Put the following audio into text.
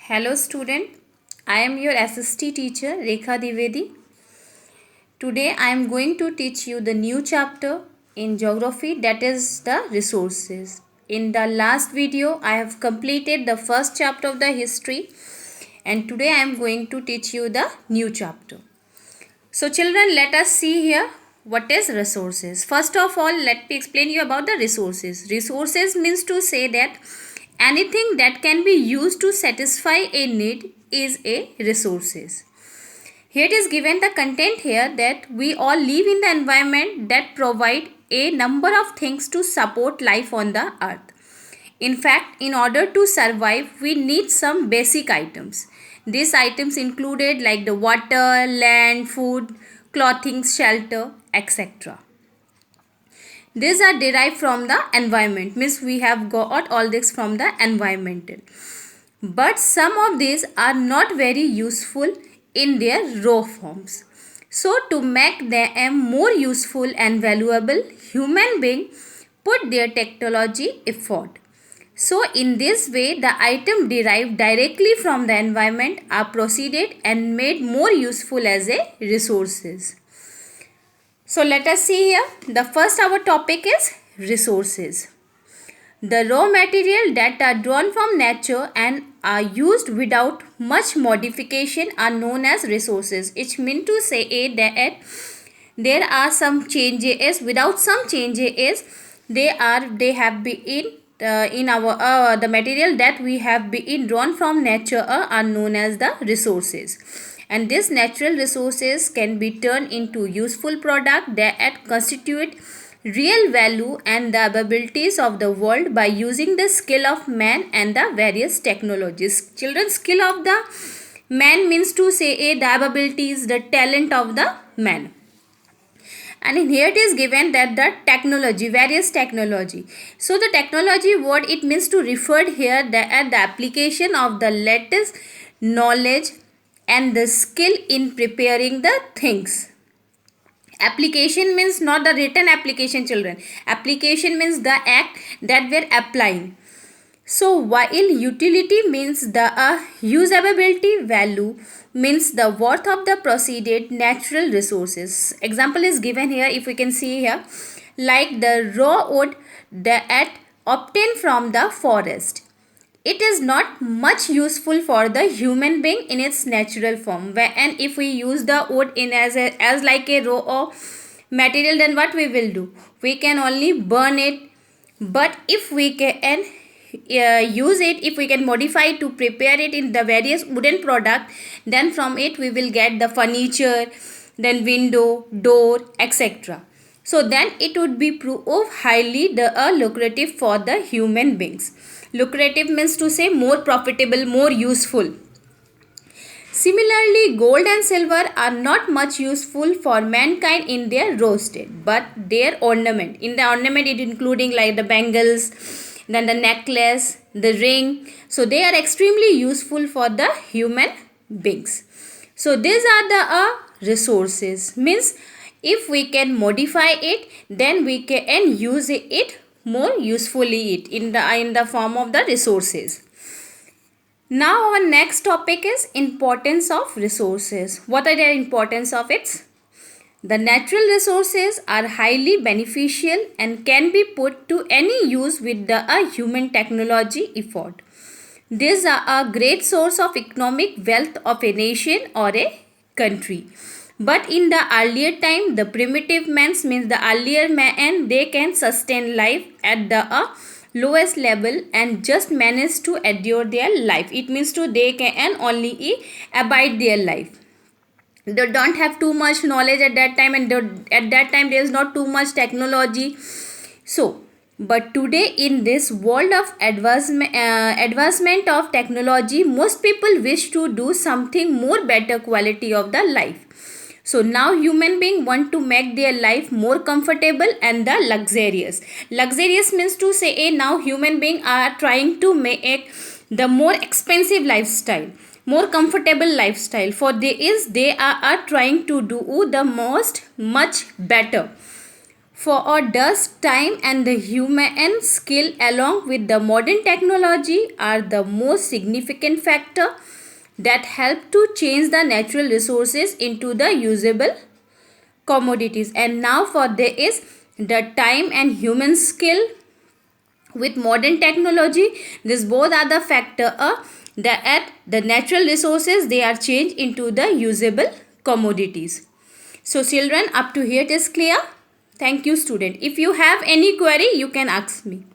Hello student, I am your SST teacher Rekha Divedi. Today I am going to teach you the new chapter in geography, that is the resources. In the last video I have completed the first chapter of the history and today I am going to teach you the new chapter. So children, let us see here what is resources. First of all, let me explain you about the resources. Resources means to say that anything that can be used to satisfy a need is a resources. Here it is given the content here that we all live in the environment that provide a number of things to support life on the earth. In fact, in order to survive, we need some basic items. These items included like the water, land, food, clothing, shelter, etc. These are derived from the environment, means we have got all this from the environmental. But some of these are not very useful in their raw forms. So to make them more useful and valuable, human beings put their technology effort. So in this way, the item derived directly from the environment are proceeded and made more useful as a resources. So let us see here. The first our topic is resources. The raw material that are drawn from nature and are used without much modification are known as resources. It means to say that there are some changes. Without some changes, they have been in our the material that we have been drawn from nature are known as the resources. And these natural resources can be turned into useful product that constitute real value and the abilities of the world by using the skill of man and the various technologies. Children, skill of the man means to say the abilities, the talent of the man. And in here it is given that the technology, various technology. So the technology word, it means to refer here at the application of the latest knowledge and the skill in preparing the things. Application means not the written application, children. Application means the act that we're applying. So while utility means the usability, value means the worth of the proceeded natural resources. Example is given here, if we can see here, like the raw wood that obtained from the forest. It is not much useful for the human being in its natural form. And if we use the wood in as like a raw material, then what we will do? We can only burn it. But if we can use it, if we can modify to prepare it in the various wooden product, then from it we will get the furniture, then window, door, etc. So then it would be proved highly lucrative for the human beings. Lucrative means to say more profitable, more useful. Similarly, gold and silver are not much useful for mankind in their raw state, but their ornament. In the ornament, it including like the bangles, then the necklace, the ring. So they are extremely useful for the human beings. So these are the resources. Means if we can modify it, then we can use it more usefully in the form of the resources. Now our next topic is importance of resources. What are the importance of it? The natural resources are highly beneficial and can be put to any use with the human technology effort. These are a great source of economic wealth of a nation or a country. But in the earlier time, the primitive means the earlier man, they can sustain life at the lowest level and just manage to endure their life. It means to they can only abide their life. They don't have too much knowledge at that time, and at that time there is not too much technology. So but today in this world of advancement of technology, most people wish to do something more better quality of the life. So now human beings want to make their life more comfortable and the luxurious. Luxurious means to say now human beings are trying to make the more expensive lifestyle, more comfortable lifestyle. For they are trying to do the most much better. For or does time and the human skill along with the modern technology are the most significant factor that help to change the natural resources into the usable commodities. And now for there is the time and human skill with modern technology. This both are the factor that the natural resources they are changed into the usable commodities. So children, up to here it is clear. Thank you student. If you have any query you can ask me.